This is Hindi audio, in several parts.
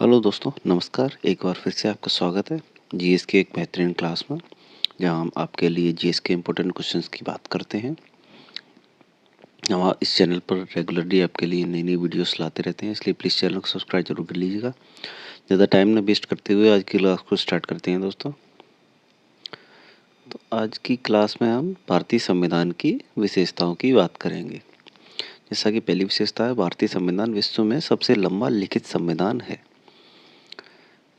हेलो दोस्तों, नमस्कार। एक बार फिर से आपका स्वागत है जीएस की एक बेहतरीन क्लास में, जहां हम आपके लिए जीएस के इम्पोर्टेंट क्वेश्चंस की बात करते हैं। हम इस चैनल पर रेगुलरली आपके लिए नई नई वीडियोस लाते रहते हैं, इसलिए प्लीज़ चैनल को सब्सक्राइब जरूर कर लीजिएगा। ज़्यादा टाइम न वेस्ट करते हुए आज की क्लास को स्टार्ट करते हैं दोस्तों। तो आज की क्लास में हम भारतीय संविधान की विशेषताओं की बात करेंगे। जैसा कि पहली विशेषता है, भारतीय संविधान विश्व में सबसे लंबा लिखित संविधान है।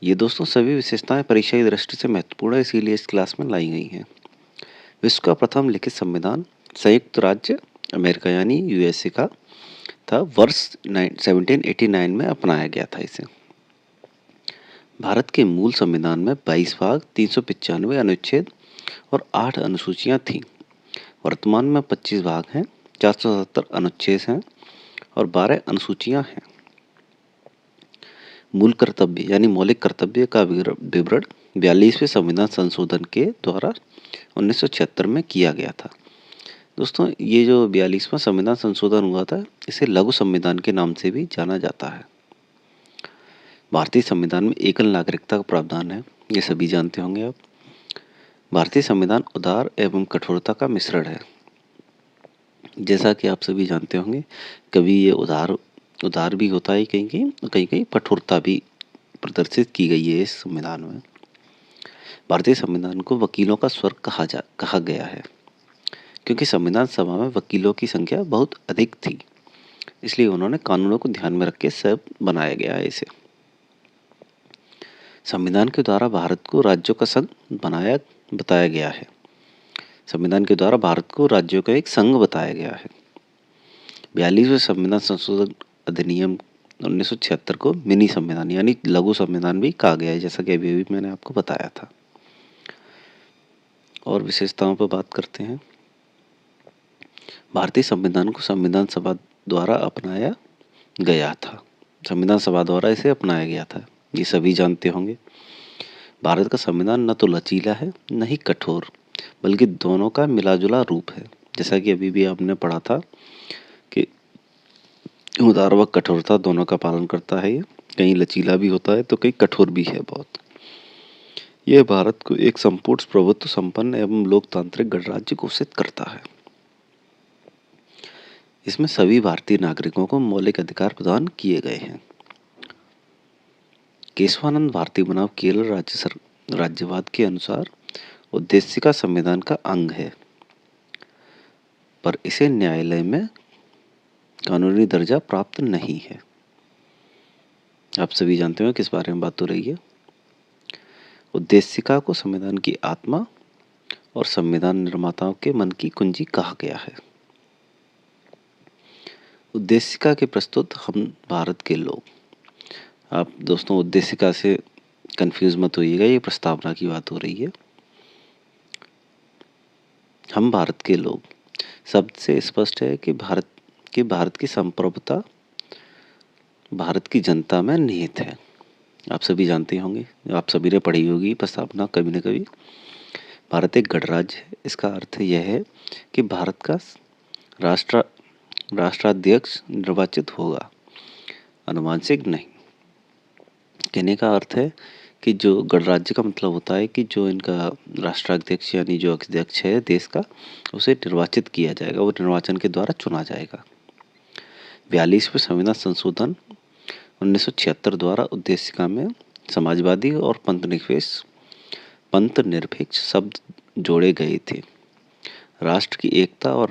ये दोस्तों सभी विशेषताएं परीक्षा की दृष्टि से महत्वपूर्ण है, इसीलिए इस क्लास में लाई गई हैं। विश्व का प्रथम लिखित संविधान संयुक्त राज्य अमेरिका यानी यूएसए का था। वर्ष 1789 में अपनाया गया था इसे। भारत के मूल संविधान में 22 भाग, 395 अनुच्छेद और 8 अनुसूचियां थीं। वर्तमान में 25 भाग हैं, 470 अनुच्छेद हैं और 12 अनुसूचियां हैं। मूल कर्तव्य यानी मौलिक कर्तव्य का विवरण 42वें संविधान संशोधन के द्वारा 1976 में किया गया था। दोस्तों, ये जो 42वां संविधान संशोधन हुआ था, इसे लघु संविधान के नाम से भी जाना जाता है। भारतीय संविधान में एकल नागरिकता का प्रावधान है, ये सभी जानते होंगे आप। भारतीय संविधान उदार एवं कठोरता का मिश्रण है। जैसा कि आप सभी जानते होंगे, कभी ये उदार भी होता है, कहीं कठोरता भी प्रदर्शित की गई है इस संविधान में। भारतीय संविधान को वकीलों का स्वर्ग कहा गया है, क्योंकि संविधान सभा में वकीलों की संख्या बहुत अधिक थी, इसलिए उन्होंने कानूनों को ध्यान में रख के सब बनाया गया है इसे। संविधान के द्वारा भारत को राज्यों का संघ बताया गया है। संविधान के द्वारा भारत को राज्यों का एक संघ बताया गया है। 42वें संविधान संशोधन अधिनियम 1976 को मिनी संविधान यानी लघु संविधान भी कहा गया है, जैसा कि अभी मैंने आपको बताया था। और विशेषताओं पर बात करते हैं। भारतीय संविधान को संविधान सभा द्वारा अपनाया गया था। संविधान सभा द्वारा इसे अपनाया गया था, ये सभी जानते होंगे। भारत का संविधान न तो लचीला है न ही कठोर, बल्कि दोनों का मिला-जुला रूप है। जैसा कि अभी भी आपने पढ़ा था कि उदार व कठोरता दोनों का पालन करता है। ये कहीं लचीला भी होता है तो कहीं कठोर भी है बहुत। यह भारत को एक संपूर्ण प्रभुत्व संपन्न एवं लोकतांत्रिक गणराज्य घोषित करता है। इसमें सभी भारतीय नागरिकों को मौलिक अधिकार प्रदान किए गए हैं। केशवानंद भारती बनाम केरल राज्यवाद के अनुसार उद्देशिका संविधान का अंग है, पर इसे न्यायालय में कानूनी दर्जा प्राप्त नहीं है। आप सभी जानते हो किस बारे में बात हो रही है। उद्देशिका को संविधान की आत्मा और संविधान निर्माताओं के मन की कुंजी कहा गया है। उद्देशिका के प्रस्तुत हम भारत के लोग। आप दोस्तों उद्देशिका से कंफ्यूज मत होइएगा, ये प्रस्तावना की बात हो रही है। हम भारत के लोग शब्द से स्पष्ट है कि भारत की संप्रभुता भारत की जनता में निहित है। आप सभी जानते होंगे, आप सभी ने पढ़ी होगी प्रस्तावना कभी न कभी। भारत एक गणराज्य है, इसका अर्थ यह है कि भारत का राष्ट्राध्यक्ष निर्वाचित होगा, अनुवांशिक नहीं। कहने का अर्थ है कि जो गणराज्य का मतलब होता है कि जो इनका राष्ट्राध्यक्ष यानी जो अध्यक्ष है देश का, उसे निर्वाचित किया जाएगा, वो निर्वाचन के द्वारा चुना जाएगा। 42वें संविधान संशोधन 1976 द्वारा उद्देशिका में समाजवादी और पंथ निरपेक्ष शब्द जोड़े गए थे। राष्ट्र की एकता और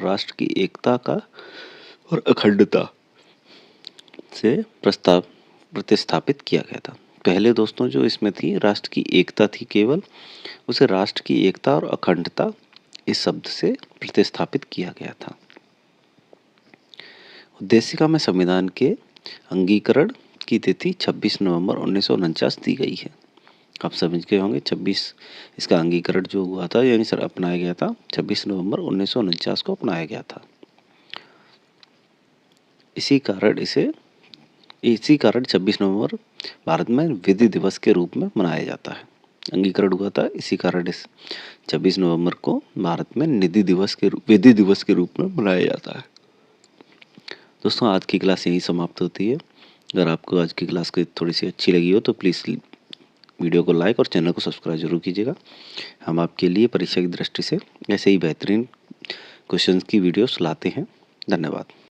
अखंडता से प्रतिस्थापित किया गया था। पहले दोस्तों जो इसमें थी राष्ट्र की एकता थी केवल, उसे राष्ट्र की एकता और अखंडता इस शब्द से प्रतिस्थापित किया गया था। उद्देशिका में संविधान के अंगीकरण की तिथि 26 नवंबर 1949 दी गई है। आप समझ गए होंगे 26 इसका अंगीकरण जो हुआ था यानी सर अपनाया गया था 26 नवंबर 1949 को अपनाया गया था। इसी कारण 26 नवंबर भारत में विधि दिवस के रूप में मनाया जाता है। अंगीकरण हुआ था, इसी कारण इस 26 नवंबर को भारत में विधि दिवस के रूप में मनाया जाता है। दोस्तों आज की क्लास यहीं समाप्त होती है। अगर आपको आज की क्लास थोड़ी सी अच्छी लगी हो तो प्लीज़ वीडियो को लाइक और चैनल को सब्सक्राइब जरूर कीजिएगा। हम आपके लिए परीक्षा की दृष्टि से ऐसे ही बेहतरीन क्वेश्चंस की वीडियोस लाते हैं। धन्यवाद।